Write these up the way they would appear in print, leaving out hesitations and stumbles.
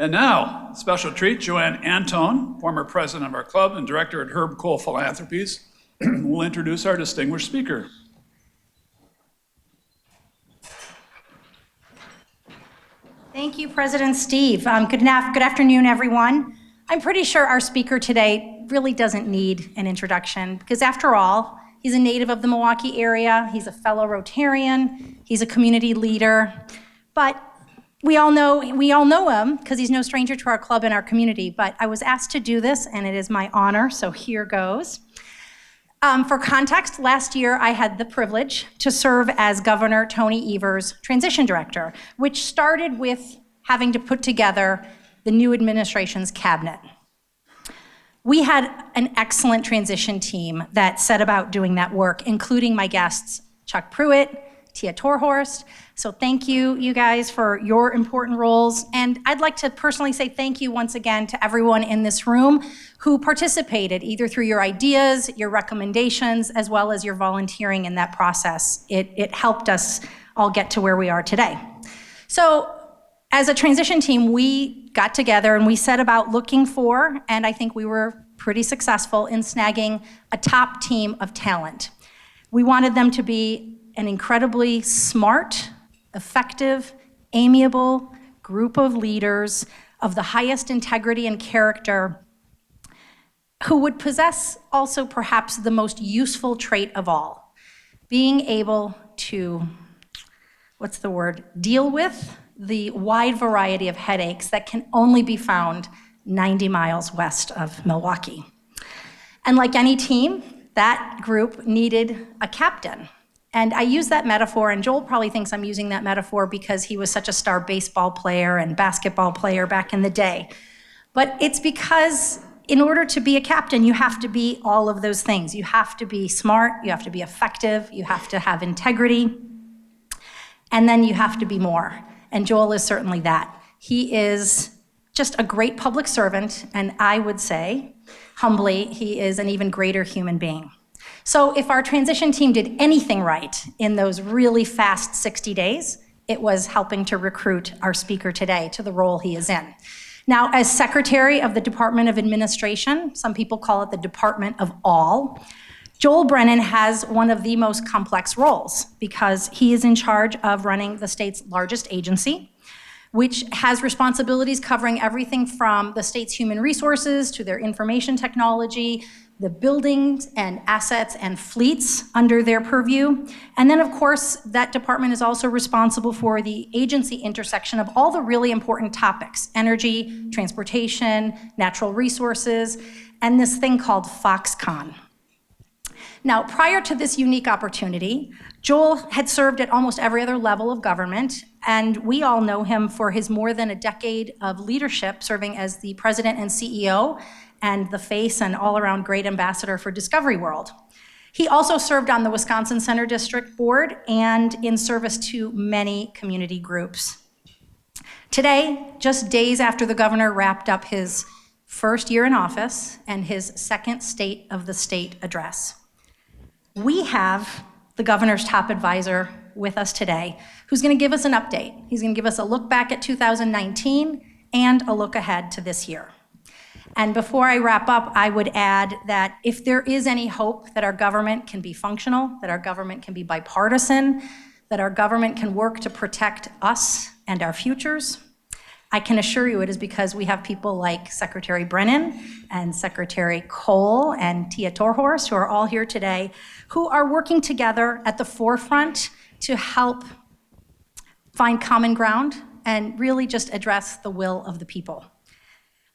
And now, special treat, Joanne Antone, former president of our club and director at Herb Cole Philanthropies, will introduce our distinguished speaker. Thank you, President Steve. Good afternoon, everyone. I'm pretty sure our speaker today really doesn't need an introduction because after all, he's a native of the Milwaukee area, he's a fellow Rotarian, he's a community leader, but we all know him because he's no stranger to our club and our community, but I was asked to do this and it is my honor, so here goes. For context, last year I had the privilege to serve as Governor Tony Evers' transition director, which started with having to put together the new administration's cabinet. We had an excellent transition team that set about doing that work, including my guests, Chuck Pruitt, Tia Torhorst. So thank you, you guys, for your important roles. And I'd like to personally say thank you once again to everyone in this room who participated, either through your ideas, your recommendations, as well as your volunteering in that process. It helped us all get to where we are today. So as a transition team, we got together and we set about looking for, and I think we were pretty successful in snagging a top team of talent. We wanted them to be an incredibly smart, effective, amiable group of leaders of the highest integrity and character who would possess also perhaps the most useful trait of all, being able to, deal with the wide variety of headaches that can only be found 90 miles west of Milwaukee. And like any team, that group needed a captain. And I use that metaphor, and Joel probably thinks I'm using that metaphor because he was such a star baseball player and basketball player back in the day. But it's because in order to be a captain, you have to be all of those things. You have to be smart, you have to be effective, you have to have integrity, and then you have to be more. And Joel is certainly that. He is just a great public servant, and I would say, humbly, he is an even greater human being. So if our transition team did anything right in those really fast 60 days, it was helping to recruit our speaker today to the role he is in. Now, as Secretary of the Department of Administration, some people call it the Department of All, Joel Brennan has one of the most complex roles because he is in charge of running the state's largest agency, which has responsibilities covering everything from the state's human resources to their information technology, the buildings and assets and fleets under their purview. And then of course, that department is also responsible for the agency intersection of all the really important topics: energy, transportation, natural resources, and this thing called Foxconn. Now, prior to this unique opportunity, Joel had served at almost every other level of government, and we all know him for his more than a decade of leadership, serving as the president and CEO and the face and all-around great ambassador for Discovery World. He also served on the Wisconsin Center District Board and in service to many community groups. Today, just days after the governor wrapped up his first year in office and his second State of the State address, we have the governor's top advisor with us today, who's gonna give us an update. He's gonna give us a look back at 2019 and a look ahead to this year. And before I wrap up, I would add that if there is any hope that our government can be functional, that our government can be bipartisan, that our government can work to protect us and our futures, I can assure you it is because we have people like Secretary Brennan and Secretary Cole and Tia Torhorst, who are all here today, who are working together at the forefront to help find common ground and really just address the will of the people.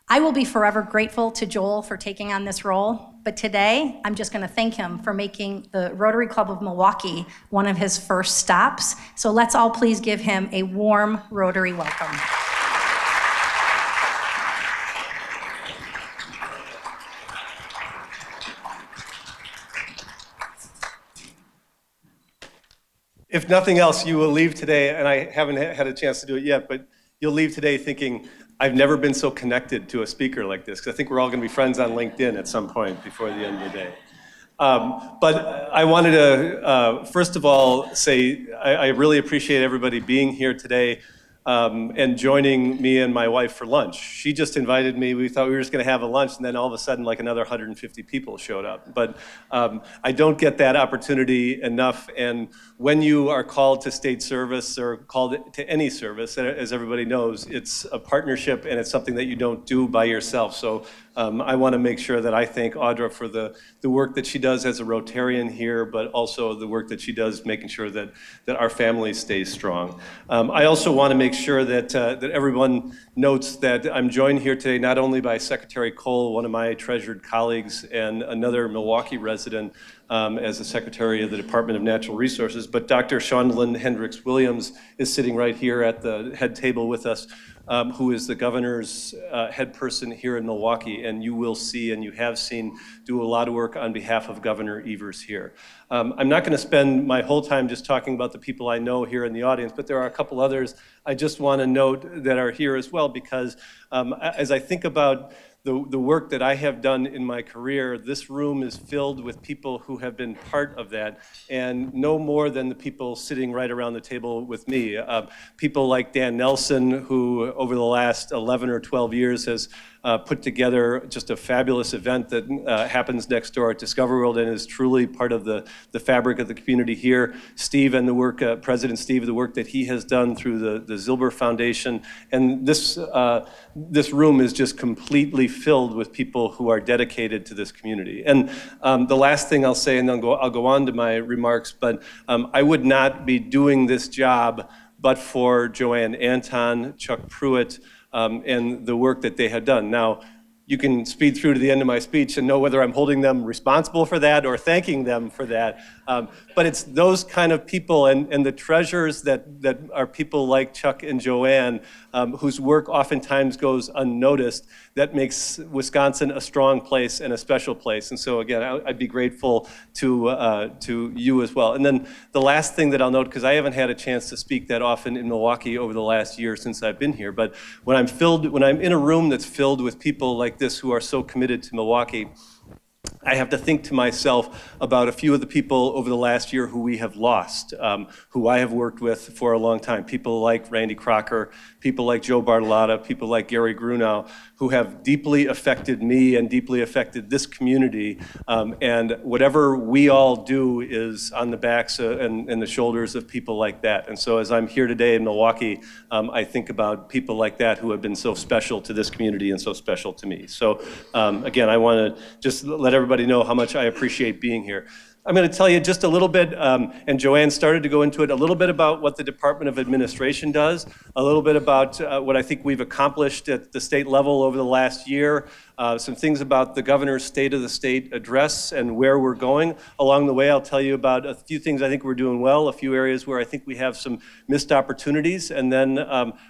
I will be forever grateful to Joel for taking on this role, but today I'm just gonna thank him for making the Rotary Club of Milwaukee one of his first stops. So let's all please give him a warm Rotary welcome. If nothing else, you will leave today, and I haven't had a chance to do it yet, but you'll leave today thinking, I've never been so connected to a speaker like this, because I think we're all going to be friends on LinkedIn at some point before the end of the day. But I wanted to, first of all, say I really appreciate everybody being here today. and joining me and my wife for lunch. She just invited me. We thought we were just going to have a lunch, and then all of a sudden, like another 150 people showed up. But I don't get that opportunity enough. And when you are called to state service or called to any service, as everybody knows, it's a partnership and it's something that you don't do by yourself. So I want to make sure that I thank Audra for the work that she does as a Rotarian here, but also the work that she does making sure that our family stays strong. I also want to make sure that everyone notes that I'm joined here today not only by Secretary Cole, one of my treasured colleagues, and another Milwaukee resident as the Secretary of the Department of Natural Resources, but Dr. Shondalyn Hendricks Williams is sitting right here at the head table with us, who is the governor's head person here in Milwaukee, and you will see and you have seen do a lot of work on behalf of Governor Evers here. I'm not going to spend my whole time just talking about the people I know here in the audience, but there are a couple others I just want to note that are here as well, because as I think about the work that I have done in my career, this room is filled with people who have been part of that, and no more than the people sitting right around the table with me. People like Dan Nelson, who over the last 11 or 12 years has put together just a fabulous event that happens next door at Discovery World and is truly part of the fabric of the community here. Steve and the work, President Steve, the work that he has done through the Zilber Foundation. And this room is just completely filled with people who are dedicated to this community. And the last thing I'll say, and then I'll go on to my remarks, but I would not be doing this job but for Joanne Anton, Chuck Pruitt, and the work that they had done. Now, you can speed through to the end of my speech and know whether I'm holding them responsible for that or thanking them for that. But it's those kind of people and the treasures that are people like Chuck and Joanne, whose work oftentimes goes unnoticed, that makes Wisconsin a strong place and a special place. And so again, I'd be grateful to you as well. And then the last thing that I'll note, because I haven't had a chance to speak that often in Milwaukee over the last year since I've been here, but when I'm in a room that's filled with people like this who are so committed to Milwaukee, I have to think to myself about a few of the people over the last year who we have lost, who I have worked with for a long time. People like Randy Crocker, people like Joe Bartolotta, people like Gary Grunow, who have deeply affected me and deeply affected this community. And whatever we all do is on the backs and the shoulders of people like that. And so as I'm here today in Milwaukee, I think about people like that who have been so special to this community and so special to me. So again, I want to just let everybody know how much I appreciate being here. I'm going to tell you just a little bit, and Joanne started to go into it, a little bit about what the Department of Administration does, a little bit about what I think we've accomplished at the state level over the last year, some things about the governor's State of the State address and where we're going. Along the way, I'll tell you about a few things I think we're doing well, a few areas where I think we have some missed opportunities, and then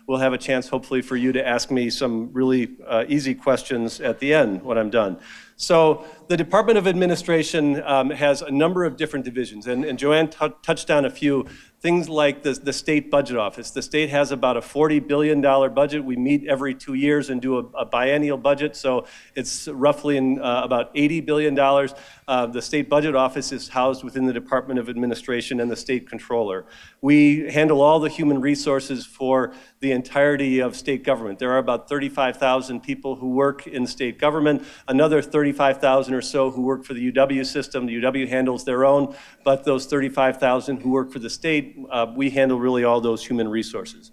we'll have a chance, hopefully, for you to ask me some really easy questions at the end when I'm done. So the Department of Administration has a number of different divisions, and Joanne touched on a few. Things like the state budget office. The state has about a $40 billion budget. We meet every 2 years and do a biennial budget, so it's roughly in about $80 billion. The state budget office is housed within the Department of Administration and the state controller. We handle all the human resources for the entirety of state government. There are about 35,000 people who work in state government, another 35,000 or so who work for the UW system. The UW handles their own, but those 35,000 who work for the state, we handle really all those human resources.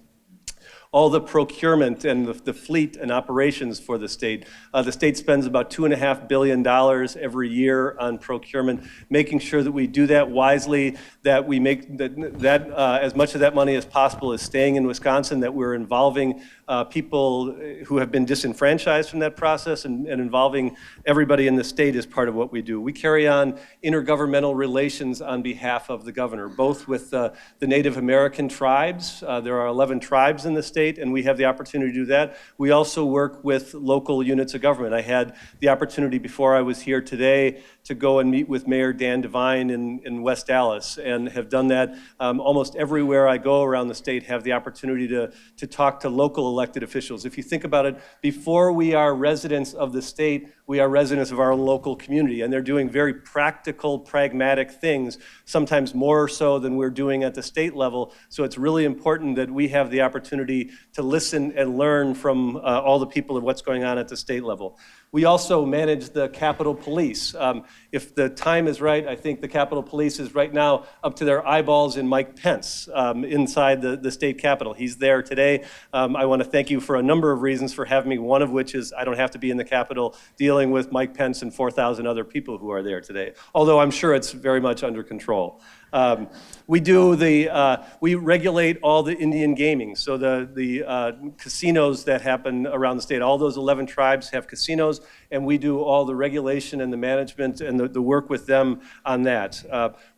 All the procurement and the fleet and operations for the state. The state spends about $2.5 billion every year on procurement, making sure that we do that wisely, that we make that as much of that money as possible is staying in Wisconsin, that we're involving people who have been disenfranchised from that process and involving everybody in the state as part of what we do. We carry on intergovernmental relations on behalf of the governor, both with the Native American tribes. There are 11 tribes in the state, and we have the opportunity to do that. We also work with local units of government. I had the opportunity before I was here today to go and meet with Mayor Dan Devine in West Dallas, and have done that almost everywhere I go around the state, have the opportunity to talk to local elected officials. If you think about it, before we are residents of the state, we are residents of our own local community, and they're doing very practical, pragmatic things, sometimes more so than we're doing at the state level. So it's really important that we have the opportunity to listen and learn from all the people of what's going on at the state level. We also manage the Capitol Police. If the time is right, I think the Capitol Police is right now up to their eyeballs in Mike Pence inside the state capitol. He's there today. I want to thank you for a number of reasons for having me, one of which is I don't have to be in the Capitol dealing with Mike Pence and 4,000 other people who are there today, although I'm sure it's very much under control. We regulate all the Indian gaming, so the casinos that happen around the state. All those 11 tribes have casinos, and we do all the regulation and the management and the work with them on that.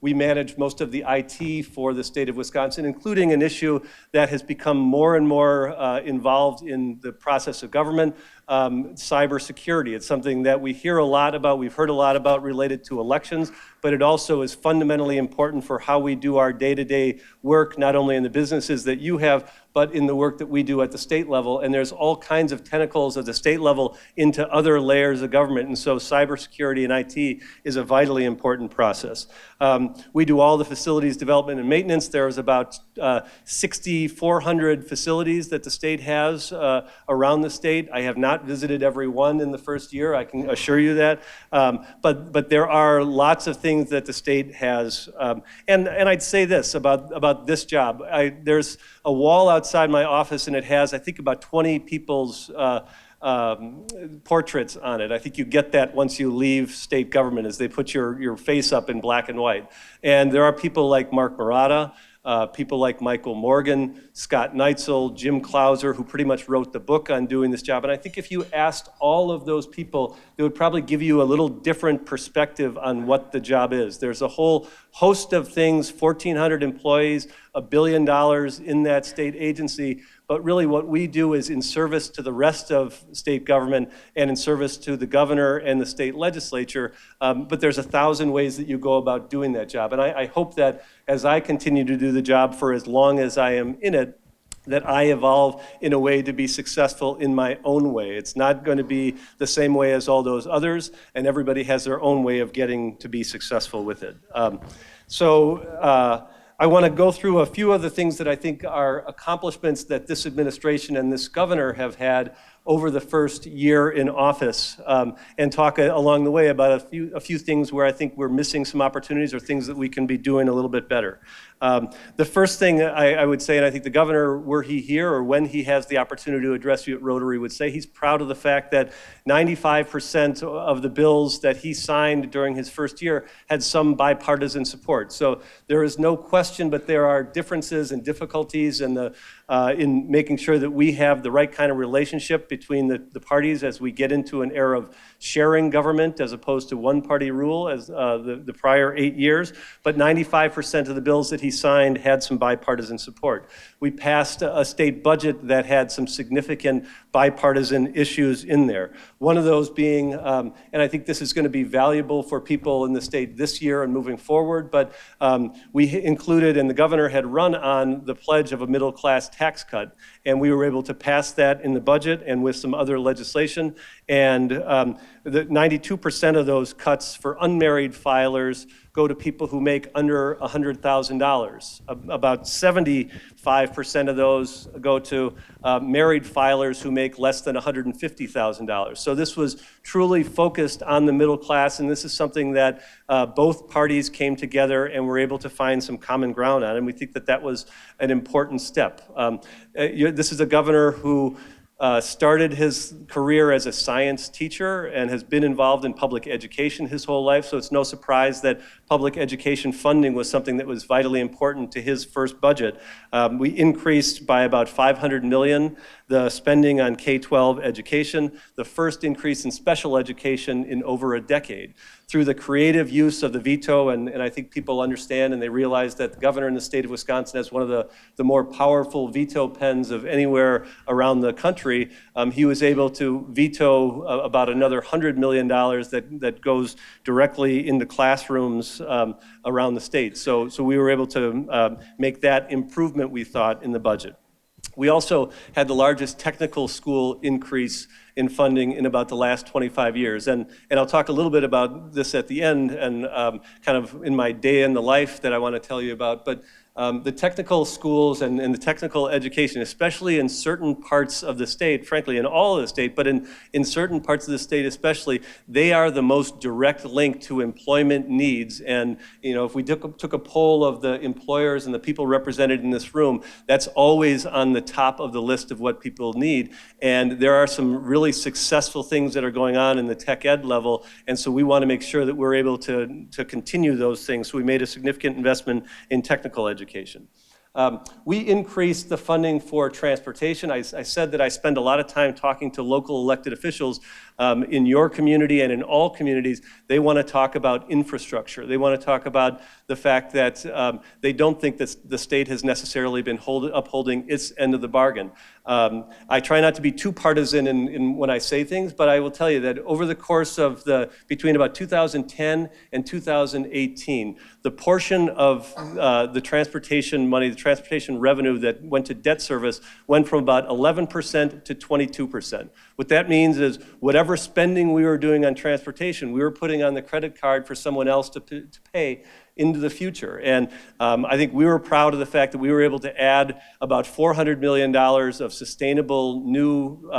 We manage most of the IT for the state of Wisconsin, including an issue that has become more and more involved in the process of government, cybersecurity. It's something that we hear a lot about, we've heard a lot about related to elections, but it also is fundamentally important for how we do our day-to-day work, not only in the businesses that you have, but in the work that we do at the state level. And there's all kinds of tentacles at the state level into other layers of government. And so cybersecurity and IT is a vitally important process. We do all the facilities development and maintenance. There's about 6,400 facilities that the state has around the state. I have not visited every one in the first year, I can assure you that. But there are lots of things that the state has. And I'd say this about this job. There's a wall outside my office, and it has, I think, about 20 people's portraits on it. I think you get that once you leave state government, as they put your face up in black and white. And there are people like Mark Murata, people like Michael Morgan, Scott Neitzel, Jim Clouser, who pretty much wrote the book on doing this job. And I think if you asked all of those people, they would probably give you a little different perspective on what the job is. There's a whole host of things, 1,400 employees, $1 billion in that state agency. But really what we do is in service to the rest of state government and in service to the governor and the state legislature. But there's 1,000 ways that you go about doing that job. And I hope that as I continue to do the job for as long as I am in it, that I evolve in a way to be successful in my own way. It's not going to be the same way as all those others, and everybody has their own way of getting to be successful with it. I want to go through a few of the things that I think are accomplishments that this administration and this governor have had over the first year in office, and talk along the way about a few things where I think we're missing some opportunities or things that we can be doing a little bit better. The first thing I would say, and I think the governor, were he here or when he has the opportunity to address you at Rotary, would say he's proud of the fact that 95% of the bills that he signed during his first year had some bipartisan support. So there is no question, but there are differences and difficulties in making sure that we have the right kind of relationship between the parties as we get into an era of sharing government as opposed to one-party rule as the prior 8 years. But 95% of the bills that he signed had some bipartisan support. We passed a state budget that had some significant bipartisan issues in there. One of those being, and I think this is going to be valuable for people in the state this year and moving forward, but we included, and the governor had run on the pledge of a middle-class tax cut, and we were able to pass that in the budget and with some other legislation. And the 92% of those cuts for unmarried filers go to people who make under $100,000. About 75% of those go to married filers who make less than $150,000. So this was truly focused on the middle class, and this is something that both parties came together and were able to find some common ground on, and we think that that was an important step. This is a governor who started his career as a science teacher and has been involved in public education his whole life, so it's no surprise that public education funding was something that was vitally important to his first budget. We increased by about $500 million the spending on K-12 education, the first increase in special education in over a decade. Through the creative use of the veto, and I think people understand and they realize that the governor in the state of Wisconsin has one of the more powerful veto pens of anywhere around the country. He was able to veto about another $100 million that goes directly into classrooms around the state. So we were able to make that improvement, we thought, in the budget. We also had the largest technical school increase in funding in about the last 25 years. And I'll talk a little bit about this at the end and kind of in my day in the life that I want to tell you about. But the technical schools and the technical education, especially in certain parts of the state, frankly, in all of the state, but in certain parts of the state especially, they are the most direct link to employment needs. And if we took a poll of the employers and the people represented in this room, that's always on the top of the list of what people need. And there are some really successful things that are going on in the tech ed level, and so we want to make sure that we're able to continue those things. So we made a significant investment in technical education. We increased the funding for transportation. I said that I spend a lot of time talking to local elected officials in your community and in all communities. They want to talk about infrastructure. They want to talk about the fact that they don't think that the state has necessarily been upholding its end of the bargain. I try not to be too partisan in when I say things, but I will tell you that over the course of between about 2010 and 2018, the portion of the transportation money, the transportation revenue that went to debt service went from about 11% to 22%. What that means is whatever spending we were doing on transportation, we were putting on the credit card for someone else to pay into the future. And I think we were proud of the fact that we were able to add about $400 million of sustainable new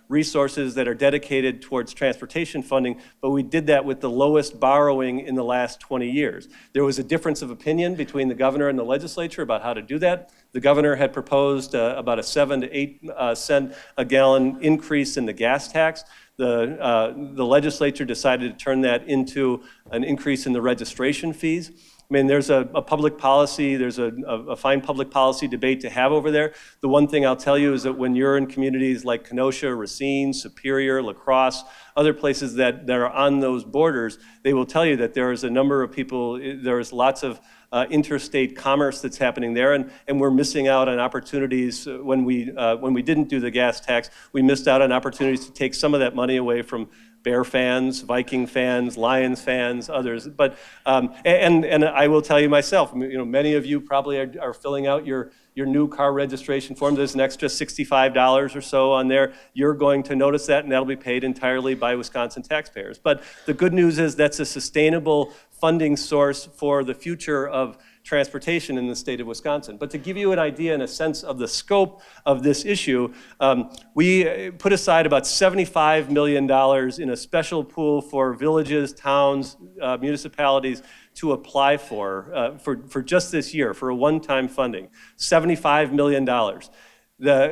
resources that are dedicated towards transportation funding, but we did that with the lowest borrowing in the last 20 years. There was a difference of opinion between the governor and the legislature about how to do that. The governor had proposed about a 7 to 8 cent a gallon increase in the gas tax. The legislature decided to turn that into an increase in the registration fees. I mean, there's a public policy, there's a fine public policy debate to have over there. The one thing I'll tell you is that when you're in communities like Kenosha, Racine, Superior, La Crosse, other places that are on those borders, they will tell you that there is a number of people, there's lots of interstate commerce that's happening there, and we're missing out on opportunities. When we didn't do the gas tax, we missed out on opportunities to take some of that money away from Bear fans, Viking fans, Lions fans, others. But and I will tell you myself, many of you probably are filling out your new car registration form. There's an extra $65 or so on there. You're going to notice that, and that'll be paid entirely by Wisconsin taxpayers. But the good news is that's a sustainable funding source for the future of transportation in the state of Wisconsin. But to give you an idea and a sense of the scope of this issue, we put aside about $75 million in a special pool for villages, towns, municipalities to apply for just this year, for a one-time funding, $75 million.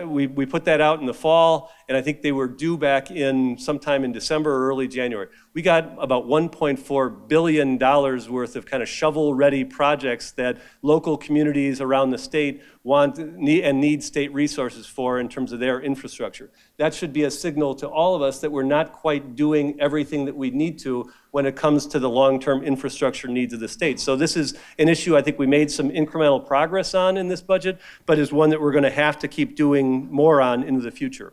We put that out in the fall, and I think they were due back in sometime in December or early January. We got about $1.4 billion worth of kind of shovel-ready projects that local communities around the state want and need state resources for in terms of their infrastructure. That should be a signal to all of us that we're not quite doing everything that we need to when it comes to the long-term infrastructure needs of the state. So this is an issue I think we made some incremental progress on in this budget, but is one that we're going to have to keep doing more on into the future.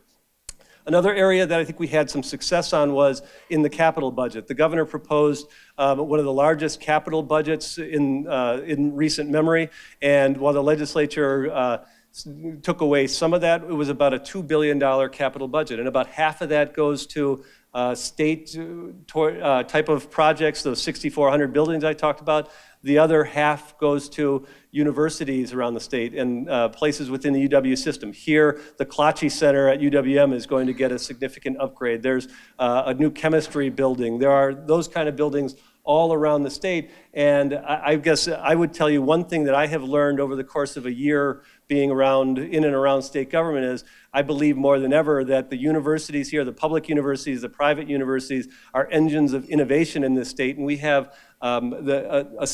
Another area that I think we had some success on was in the capital budget. The governor proposed one of the largest capital budgets in recent memory, and while the legislature took away some of that, it was about a $2 billion capital budget, and about half of that goes to state type of projects, those 6,400 buildings I talked about. The other half goes to universities around the state and places within the UW system. Here, the Klatsche Center at UWM is going to get a significant upgrade. There's a new chemistry building. There are those kind of buildings all around the state. And I guess I would tell you one thing that I have learned over the course of a year being in and around state government is I believe more than ever that the universities here, the public universities, the private universities, are engines of innovation in this state. And we have the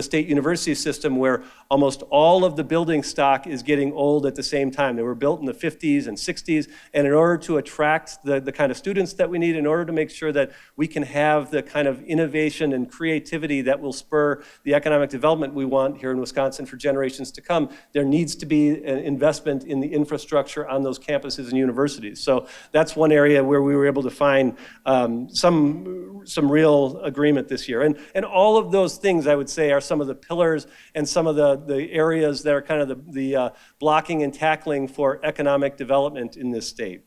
state university system where almost all of the building stock is getting old at the same time. They were built in the 50s and 60s, and in order to attract the kind of students that we need, in order to make sure that we can have the kind of innovation and creativity that will spur the economic development we want here in Wisconsin for generations to come, there needs to be an investment in the infrastructure on those campuses and universities. So that's one area where we were able to find some real agreement this year. And all of those things, I would say, are some of the pillars and some of the areas that are kind of the blocking and tackling for economic development in this state.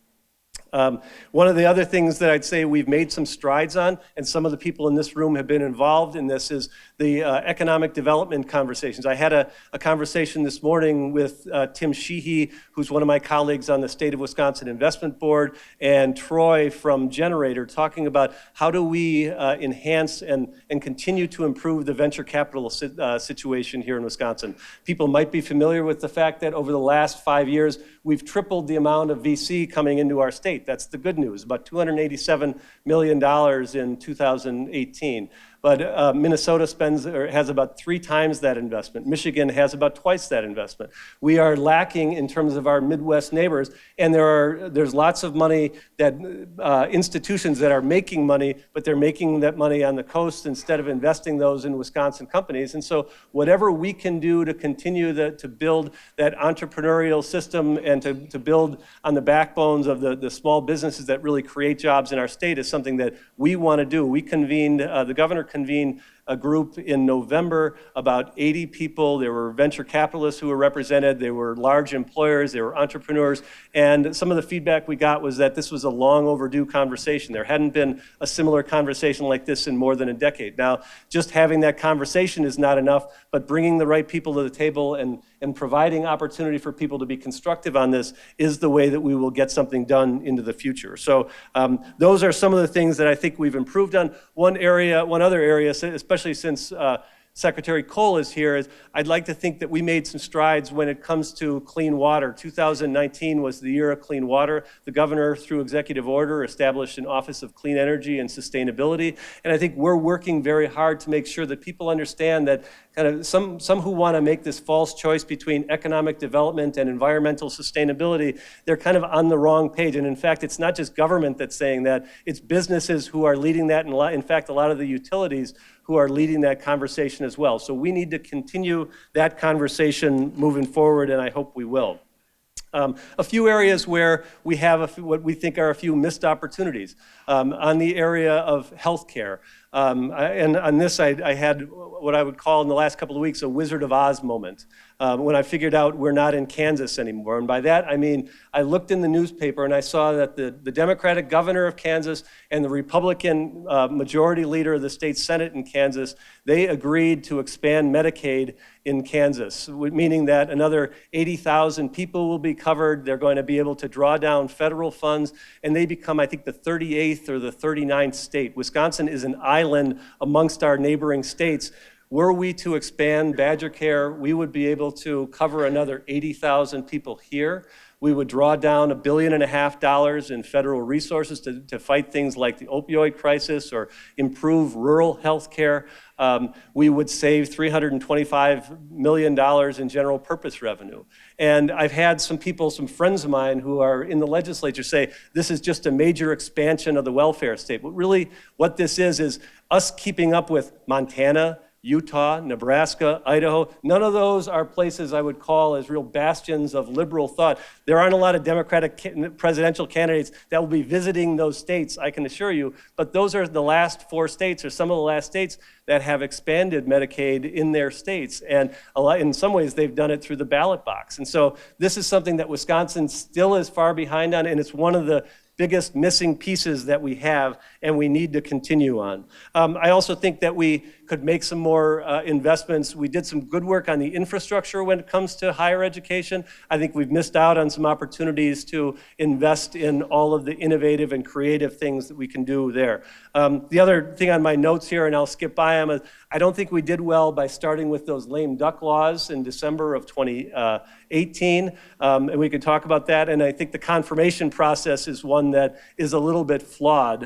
One of the other things that I'd say we've made some strides on, and some of the people in this room have been involved in this, is the economic development conversations. I had a conversation this morning with Tim Sheehy, who's one of my colleagues on the State of Wisconsin Investment Board, and Troy from Generator, talking about how do we enhance and continue to improve the venture capital situation here in Wisconsin. People might be familiar with the fact that over the last 5 years, we've tripled the amount of VC coming into our state. That's the good news, about $287 million in 2018. But Minnesota has about 3 times that investment. Michigan has about twice that investment. We are lacking in terms of our Midwest neighbors, and there's lots of money that institutions that are making money, but they're making that money on the coast instead of investing those in Wisconsin companies. And so whatever we can do to continue to build that entrepreneurial system and to build on the backbones of the small businesses that really create jobs in our state is something that we want to do. We convened, the governor convened a group in November, about 80 people. There were venture capitalists who were represented. There were large employers. There were entrepreneurs. And some of the feedback we got was that this was a long overdue conversation. There hadn't been a similar conversation like this in more than a decade. Now, just having that conversation is not enough, but bringing the right people to the table and providing opportunity for people to be constructive on this is the way that we will get something done into the future. So those are some of the things that I think we've improved on. One other area, especially since Secretary Cole is here, is I'd like to think that we made some strides when it comes to clean water. 2019 was the year of clean water. The governor, through executive order, established an Office of Clean Energy and Sustainability. And I think we're working very hard to make sure that people understand that kind of some who want to make this false choice between economic development and environmental sustainability, they're kind of on the wrong page. And in fact, it's not just government that's saying that, it's businesses who are leading that, and in fact, a lot of the utilities who are leading that conversation as well. So we need to continue that conversation moving forward, and I hope we will. A few areas where we have what we think are a few missed opportunities. On the area of healthcare. And on this, I had what I would call in the last couple of weeks a Wizard of Oz moment when I figured out we're not in Kansas anymore. And by that, I mean, I looked in the newspaper and I saw that the Democratic governor of Kansas and the Republican majority leader of the state Senate in Kansas, they agreed to expand Medicaid in Kansas, meaning that another 80,000 people will be covered. They're going to be able to draw down federal funds, and they become, I think, the 38th or the 39th state. Wisconsin is an island amongst our neighboring states. Were we to expand Badger Care, we would be able to cover another 80,000 people here. We would draw down $1.5 billion in federal resources to fight things like the opioid crisis or improve rural health care. We would save $325 million in general purpose revenue. And I've had some friends of mine who are in the legislature say, this is just a major expansion of the welfare state. But really what this is us keeping up with Montana, Utah, Nebraska, Idaho. None of those are places I would call as real bastions of liberal thought. There aren't a lot of Democratic presidential candidates that will be visiting those states, I can assure you, but those are the last 4 states or some of the last states that have expanded Medicaid in their states. And in some ways, they've done it through the ballot box. And so this is something that Wisconsin still is far behind on, and it's one of the biggest missing pieces that we have, and we need to continue on. I also think that we could make some more investments. We did some good work on the infrastructure when it comes to higher education. I think we've missed out on some opportunities to invest in all of the innovative and creative things that we can do there. The other thing on my notes here, and I'll skip by them, is I don't think we did well by starting with those lame duck laws in December of 2018, and we could talk about that. And I think the confirmation process is one that is a little bit flawed.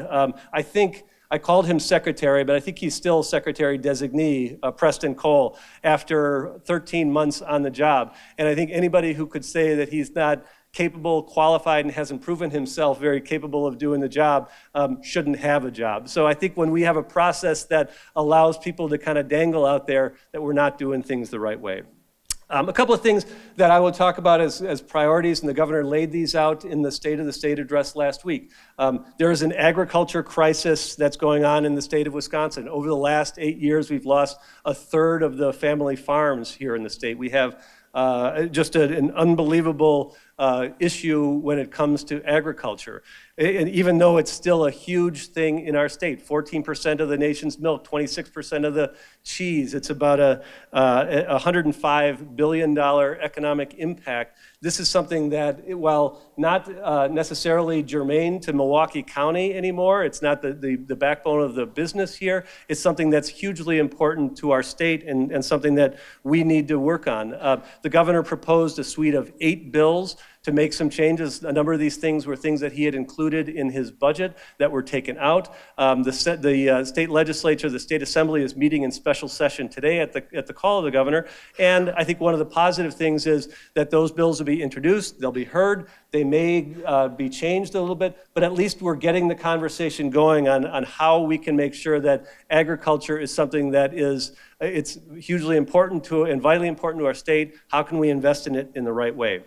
I called him secretary, but I think he's still secretary designee, Preston Cole, after 13 months on the job. And I think anybody who could say that he's not capable, qualified, and hasn't proven himself very capable of doing the job shouldn't have a job. So I think when we have a process that allows people to kind of dangle out there, that we're not doing things the right way. A couple of things that I will talk about as priorities, and the governor laid these out in the State of the State address last week. There is an agriculture crisis that's going on in the state of Wisconsin. Over the last 8 years, we've lost a third of the family farms here in the state. We have just an unbelievable issue when it comes to agriculture. And even though it's still a huge thing in our state, 14% of the nation's milk, 26% of the cheese, it's about a $105 billion economic impact. This is something that, while not necessarily germane to Milwaukee County anymore, it's not the backbone of the business here, it's something that's hugely important to our state and something that we need to work on. The governor proposed a suite of 8 bills to make some changes. A number of these things were things that he had included in his budget that were taken out. The state legislature, the state assembly is meeting in special session today at the call of the governor. And I think one of the positive things is that those bills will be introduced, they'll be heard, they may be changed a little bit, but at least we're getting the conversation going on how we can make sure that agriculture is something that it's hugely important to and vitally important to our state. How can we invest in it in the right way?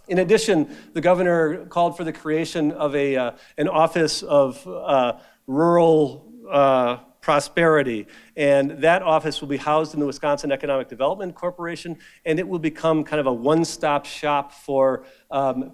In addition, the governor called for the creation of an office of rural prosperity, and that office will be housed in the Wisconsin Economic Development Corporation, and it will become kind of a one-stop shop for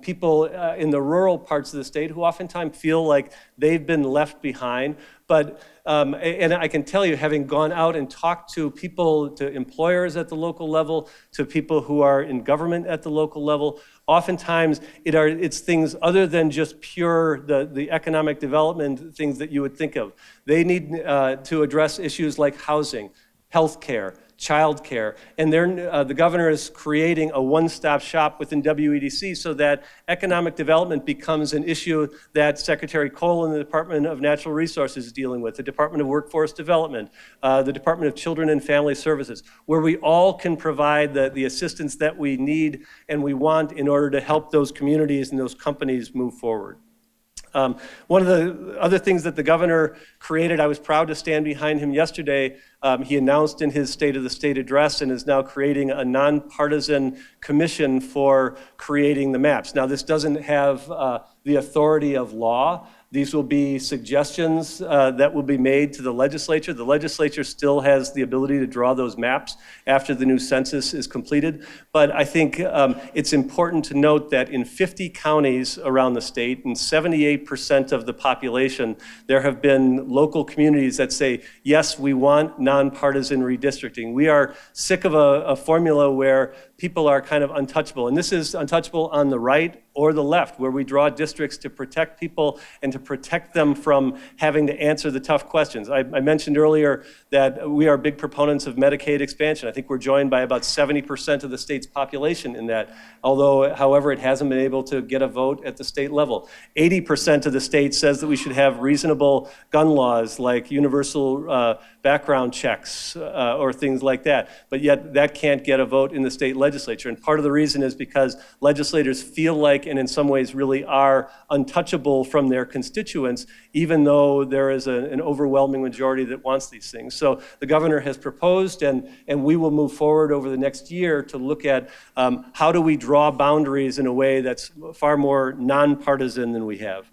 people in the rural parts of the state who oftentimes feel like they've been left behind. But and I can tell you, having gone out and talked to people, to employers at the local level, to people who are in government at the local level, oftentimes it's things other than just pure the economic development things that you would think of. They need to address issues like housing, healthcare, childcare, and the governor is creating a one-stop shop within WEDC so that economic development becomes an issue that Secretary Cole and the Department of Natural Resources is dealing with, the Department of Workforce Development, the Department of Children and Family Services, where we all can provide the assistance that we need and we want in order to help those communities and those companies move forward. One of the other things that the governor created, I was proud to stand behind him yesterday. He announced in his State of the State address and is now creating a nonpartisan commission for creating the maps. Now, this doesn't have the authority of law. These will be suggestions that will be made to the legislature. The legislature still has the ability to draw those maps after the new census is completed. But I think it's important to note that in 50 counties around the state, and 78% of the population, there have been local communities that say, yes, we want nonpartisan redistricting. We are sick of a formula where people are kind of untouchable. And this is untouchable on the right or the left, where we draw districts to protect people and to protect them from having to answer the tough questions. I mentioned earlier that we are big proponents of Medicaid expansion. I think we're joined by about 70% of the state's population in that, although, however, it hasn't been able to get a vote at the state level. 80% of the state says that we should have reasonable gun laws like universal background checks or things like that, but yet that can't get a vote in the state legislature. And part of the reason is because legislators feel like, and in some ways really are, untouchable from their constituents, even though there is an overwhelming majority that wants these things. So the governor has proposed, and we will move forward over the next year to look at how do we draw boundaries in a way that's far more nonpartisan than we have.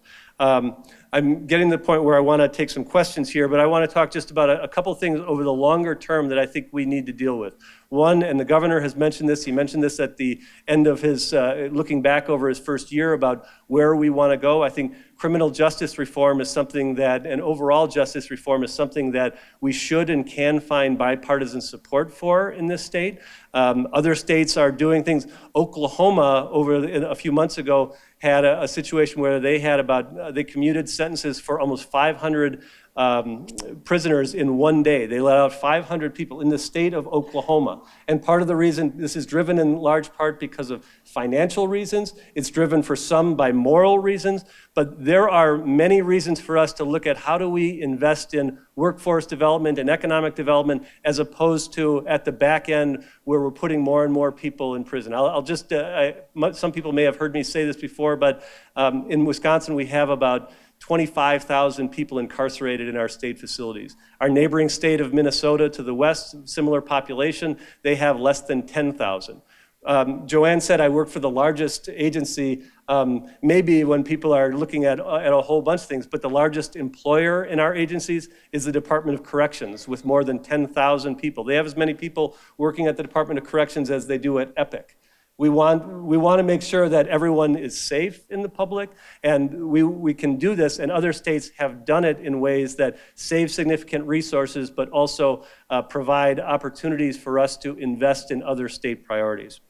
I'm getting to the point where I want to take some questions here, but I want to talk just about a couple things over the longer term that I think we need to deal with. One, and the governor has mentioned this, he mentioned this at the end of his, looking back over his first year about where we want to go. I think criminal justice reform is something that, and overall justice reform is something that we should and can find bipartisan support for in this state. Other states are doing things. Oklahoma, a few months ago, had a situation where they had they commuted sentences for almost 500 prisoners in one day. They let out 500 people in the state of Oklahoma. And part of the reason, this is driven in large part because of financial reasons. It's driven for some by moral reasons. But there are many reasons for us to look at how do we invest in workforce development and economic development as opposed to at the back end where we're putting more and more people in prison. I'll just, some people may have heard me say this before, but in Wisconsin we have about 25,000 people incarcerated in our state facilities. Our neighboring state of Minnesota to the west, similar population, they have less than 10,000. Joanne said I work for the largest agency, maybe when people are looking at a whole bunch of things, but the largest employer in our agencies is the Department of Corrections with more than 10,000 people. They have as many people working at the Department of Corrections as they do at Epic. We want to make sure that everyone is safe in the public, and we can do this, and other states have done it in ways that save significant resources, but also provide opportunities for us to invest in other state priorities.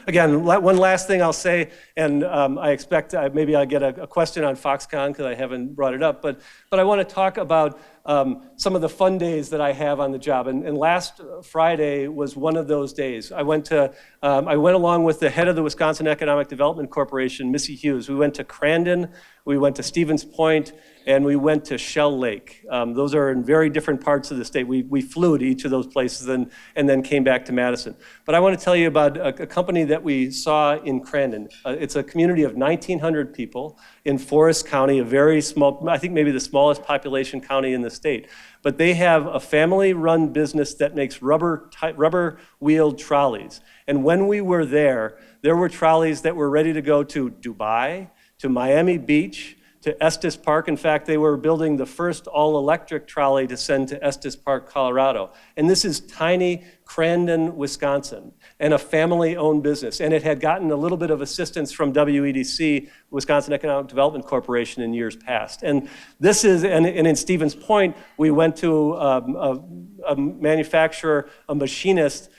Again, one last thing I'll say, and I expect maybe I'll get a question on Foxconn because I haven't brought it up, but I want to talk about some of the fun days that I have on the job. And last Friday was one of those days. I went along with the head of the Wisconsin Economic Development Corporation, Missy Hughes. We went to Crandon, we went to Stevens Point, and we went to Shell Lake. Those are in very different parts of the state. We flew to each of those places and then came back to Madison. But I want to tell you about a company that we saw in Crandon. It's a community of 1,900 people in Forest County, a very small, I think maybe the smallest population county in the state. But they have a family-run business that makes rubber-wheeled trolleys. And when we were there were trolleys that were ready to go to Dubai, to Miami Beach, to Estes Park. In fact, they were building the first all-electric trolley to send to Estes Park, Colorado. And this is tiny Crandon, Wisconsin, and a family-owned business. And it had gotten a little bit of assistance from WEDC, Wisconsin Economic Development Corporation, in years past. And this is, and in Stevens Point, we went to a manufacturer, a machinist,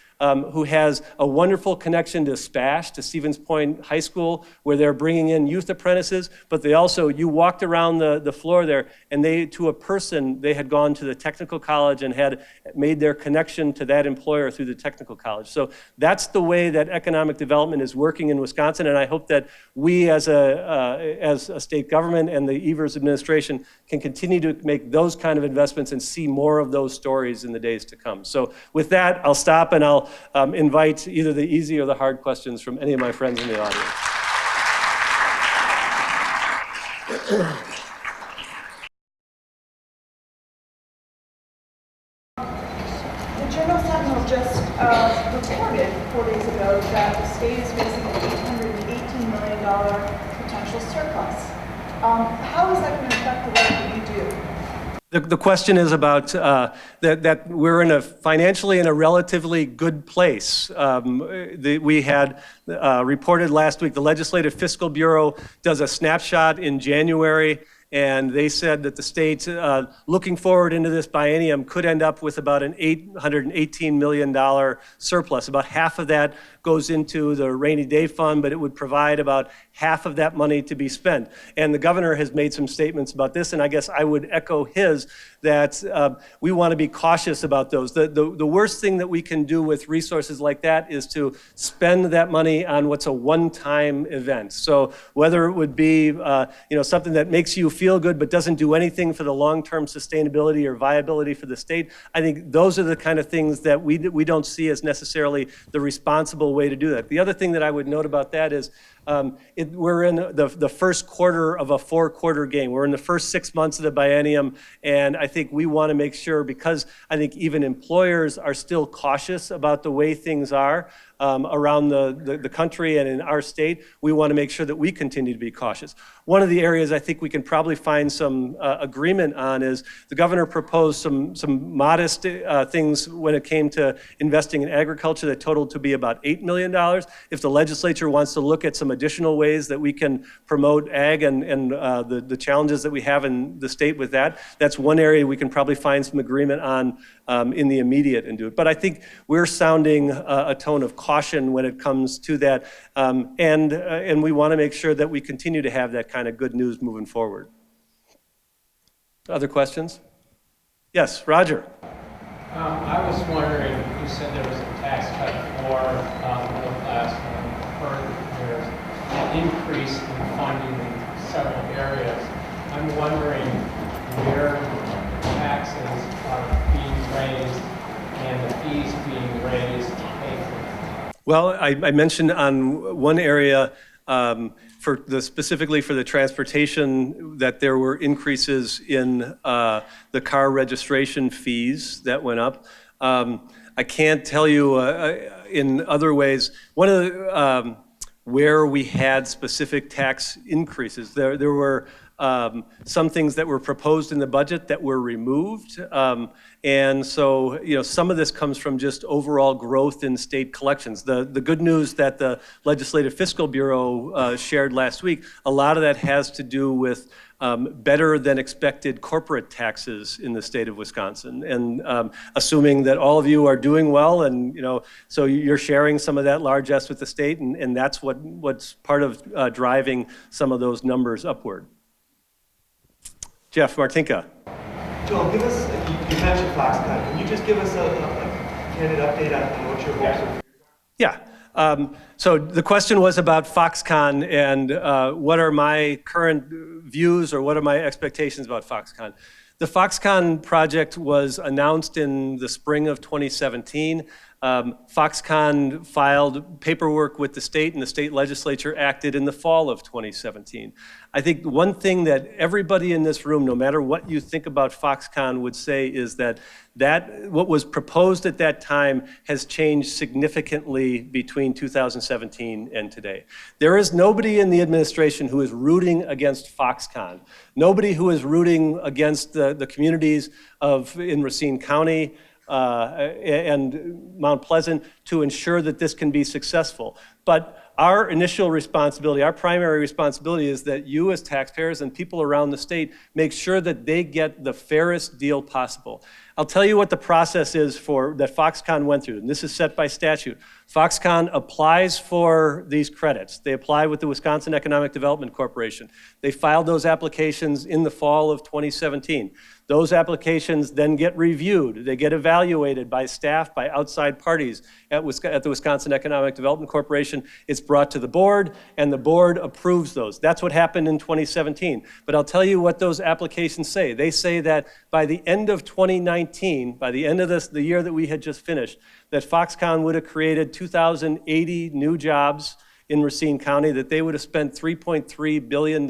who has a wonderful connection to SPASH, to Stevens Point High School, where they're bringing in youth apprentices, but they also, you walked around the floor there, and they, to a person, they had gone to the technical college and had made their connection to that employer through the technical college. So that's the way that economic development is working in Wisconsin, and I hope that we as a state government and the Evers administration can continue to make those kind of investments and see more of those stories in the days to come. So with that, I'll stop and I'll invite either the easy or the hard questions from any of my friends in the audience. The Journal Sentinel just reported 4 days ago that the state is facing an $818 million potential surplus. How is that going to affect the work that you do? The question is about that we're financially in a relatively good place. We had reported last week, the Legislative Fiscal Bureau does a snapshot in January, and they said that the state, looking forward into this biennium, could end up with about an $818 million surplus. About half of that goes into the rainy day fund, but it would provide about half of that money to be spent. And the governor has made some statements about this, and I guess I would echo his, that we want to be cautious about those. The worst thing that we can do with resources like that is to spend that money on what's a one-time event. So whether it would be something that makes you feel good but doesn't do anything for the long-term sustainability or viability for the state, I think those are the kind of things that we don't see as necessarily the responsible way to do that. The other thing that I would note about that is we're in the first quarter of a 4-quarter game. We're in the first 6 months of the biennium, and I think we want to make sure, because I think even employers are still cautious about the way things are around the country and in our state, we want to make sure that we continue to be cautious. One of the areas I think we can probably find some agreement on is the governor proposed some modest things when it came to investing in agriculture that totaled to be about $8 million. If the legislature wants to look at some additional ways that we can promote ag and the challenges that we have in the state with that, that's one area we can probably find some agreement on in the immediate and do it. But I think we're sounding a tone of caution when it comes to that, and we want to make sure that we continue to have that kind of good news moving forward. Other questions? Yes, Roger. I was wondering, you said there was a tax cut for middle class, and I've heard there's an increase in funding in several areas. I'm wondering where taxes are being raised and the fees being raised to pay for that. Well, I mentioned on one area specifically for the transportation that there were increases in the car registration fees that went up. I can't tell you in other ways. One of the where we had specific tax increases, there were some things that were proposed in the budget that were removed. And so, some of this comes from just overall growth in state collections. The good news that the Legislative Fiscal Bureau shared last week, a lot of that has to do with better than expected corporate taxes in the state of Wisconsin. And assuming that all of you are doing well, and so you're sharing some of that largesse with the state, and that's what's part of driving some of those numbers upward. Jeff Martinka. Joel, give us, you mentioned Foxconn. Can you just give us a candid update on what your hopes are? Yeah. So the question was about Foxconn and what are my current views or what are my expectations about Foxconn. The Foxconn project was announced in the spring of 2017. Foxconn filed paperwork with the state, and the state legislature acted in the fall of 2017. I think one thing that everybody in this room, no matter what you think about Foxconn, would say is that what was proposed at that time has changed significantly between 2017 and today. There is nobody in the administration who is rooting against Foxconn. Nobody who is rooting against the communities in Racine County, and Mount Pleasant to ensure that this can be successful. But our initial responsibility, our primary responsibility is that you as taxpayers and people around the state make sure that they get the fairest deal possible. I'll tell you what the process is that Foxconn went through, and this is set by statute. Foxconn applies for these credits. They apply with the Wisconsin Economic Development Corporation. They filed those applications in the fall of 2017. Those applications then get reviewed. They get evaluated by staff, by outside parties at the Wisconsin Economic Development Corporation. It's brought to the board, and the board approves those. That's what happened in 2017. But I'll tell you what those applications say. They say that by the end of 2019, by the end of the year that we had just finished, that Foxconn would have created 2,080 new jobs in Racine County, that they would have spent $3.3 billion.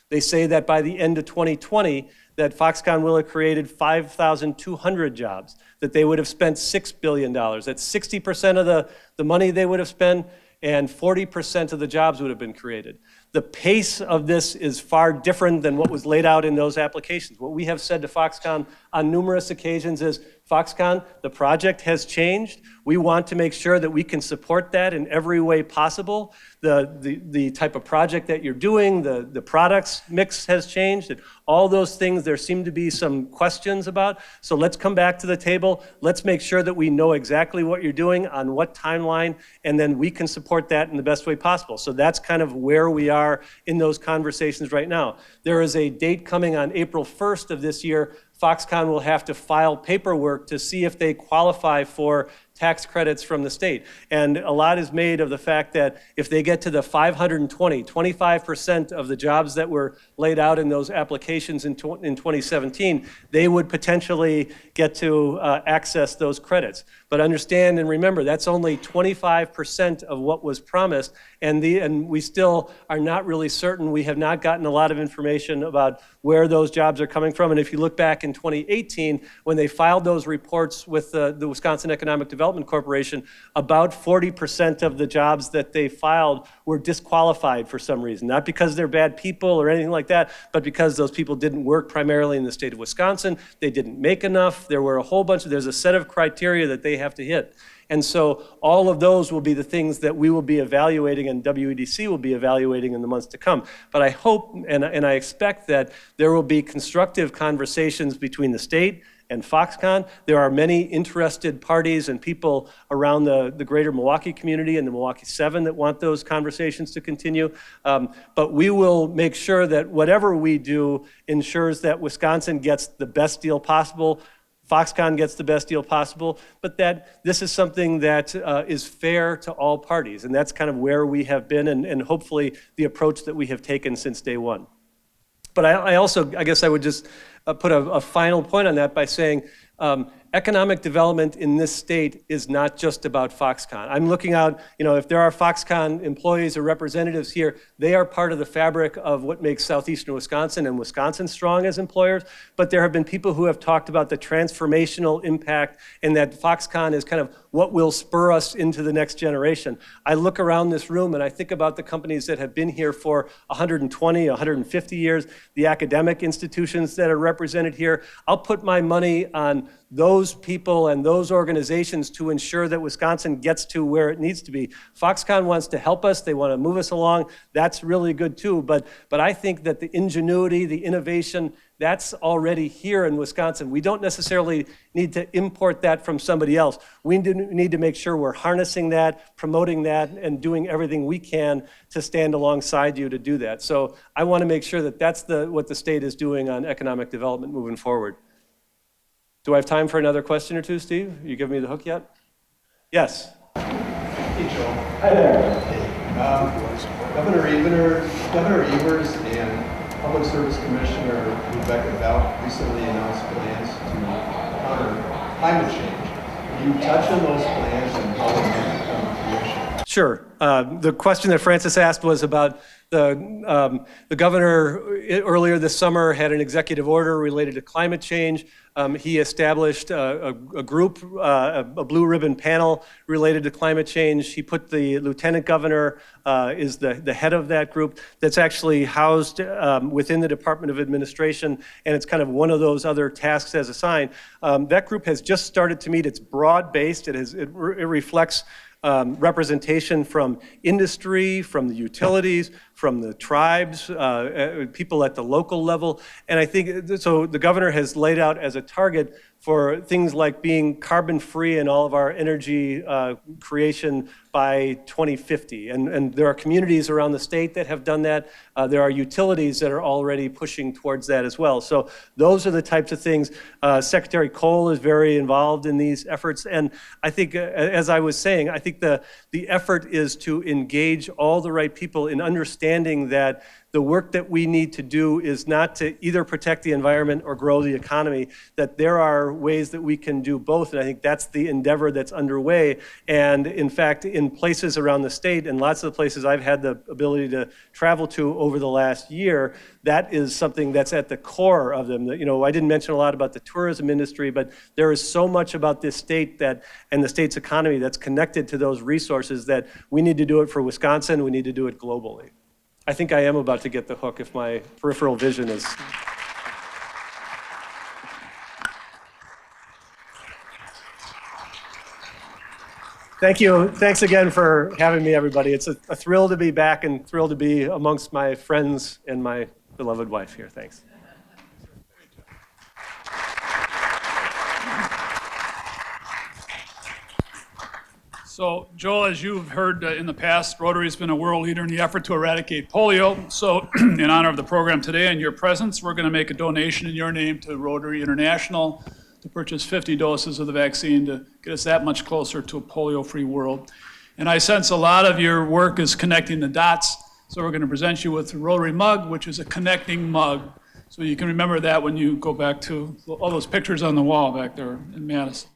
They say that by the end of 2020, that Foxconn will have created 5,200 jobs, that they would have spent $6 billion. That's 60% of the money they would have spent, and 40% of the jobs would have been created. The pace of this is far different than what was laid out in those applications. What we have said to Foxconn on numerous occasions is, Foxconn, the project has changed. We want to make sure that we can support that in every way possible. The type of project that you're doing, the products mix has changed, and all those things there seem to be some questions about. So let's come back to the table. Let's make sure that we know exactly what you're doing, on what timeline, and then we can support that in the best way possible. So that's kind of where we are in those conversations right now. There is a date coming on April 1st of this year. Foxconn will have to file paperwork to see if they qualify for tax credits from the state. And a lot is made of the fact that if they get to the 25% of the jobs that were laid out in those applications in 2017, they would potentially get to access those credits. But understand and remember, that's only 25% of what was promised, and we still are not really certain. We have not gotten a lot of information about where those jobs are coming from. And if you look back in 2018, when they filed those reports with the Wisconsin Economic Development Corporation, about 40% of the jobs that they filed were disqualified for some reason. Not because they're bad people or anything like that, but because those people didn't work primarily in the state of Wisconsin. They didn't make enough. There were there's a set of criteria that they have to hit. And so all of those will be the things that we will be evaluating and WEDC will be evaluating in the months to come. But I hope and I expect that there will be constructive conversations between the state and Foxconn. There are many interested parties and people around the greater Milwaukee community and the Milwaukee 7 that want those conversations to continue. But we will make sure that whatever we do ensures that Wisconsin gets the best deal possible, Foxconn gets the best deal possible, but that this is something that is fair to all parties. And that's kind of where we have been and hopefully the approach that we have taken since day one. But I guess I would just put a final point on that by saying, economic development in this state is not just about Foxconn. I'm looking out, if there are Foxconn employees or representatives here, they are part of the fabric of what makes southeastern Wisconsin and Wisconsin strong as employers. But there have been people who have talked about the transformational impact and that Foxconn is kind of what will spur us into the next generation. I look around this room and I think about the companies that have been here for 120, 150 years, the academic institutions that are represented here. I'll put my money on those people and those organizations to ensure that Wisconsin gets to where it needs to be. Foxconn wants to help us. They want to move us along. That's really good too. But I think that the ingenuity, the innovation, that's already here in Wisconsin. We don't necessarily need to import that from somebody else. We need to make sure we're harnessing that, promoting that, and doing everything we can to stand alongside you to do that. So I want to make sure that that's what the state is doing on economic development moving forward. Do I have time for another question or two, Steve? You giving me the hook yet? Yes. Hey, Joe. Hi there. Hey. Governor Evers and Public Service Commissioner Rebecca Bell recently announced plans to counter climate change. Can you touch on those plans and how they might become fruition? Sure. The question that Francis asked was about the governor earlier this summer had an executive order related to climate change. He established a group, a blue ribbon panel related to climate change. He put the lieutenant governor is the head of that group that's actually housed within the Department of Administration, and it's kind of one of those other tasks as assigned. That group has just started to meet. It's broad-based. It reflects representation from industry, from the utilities, from the tribes, people at the local level. And I think, so the governor has laid out as a target for things like being carbon-free in all of our energy creation by 2050. And there are communities around the state that have done that. There are utilities that are already pushing towards that as well. So those are the types of things. Secretary Cole is very involved in these efforts. And I think, as I was saying, I think the effort is to engage all the right people in understanding that the work that we need to do is not to either protect the environment or grow the economy, that there are ways that we can do both. And I think that's the endeavor that's underway. And in fact, in places around the state, and lots of the places I've had the ability to travel to over the last year, that is something that's at the core of them. I didn't mention a lot about the tourism industry, but there is so much about this state and the state's economy that's connected to those resources that we need to do it for Wisconsin, we need to do it globally. I think I am about to get the hook if my peripheral vision is. Thank you. Thanks again for having me, everybody. It's a thrill to be back and thrilled to be amongst my friends and my beloved wife here. Thanks. So, Joel, as you've heard in the past, Rotary has been a world leader in the effort to eradicate polio. So, in honor of the program today and your presence, we're going to make a donation in your name to Rotary International to purchase 50 doses of the vaccine to get us that much closer to a polio-free world. And I sense a lot of your work is connecting the dots. So we're going to present you with the Rotary mug, which is a connecting mug. So you can remember that when you go back to all those pictures on the wall back there in Madison.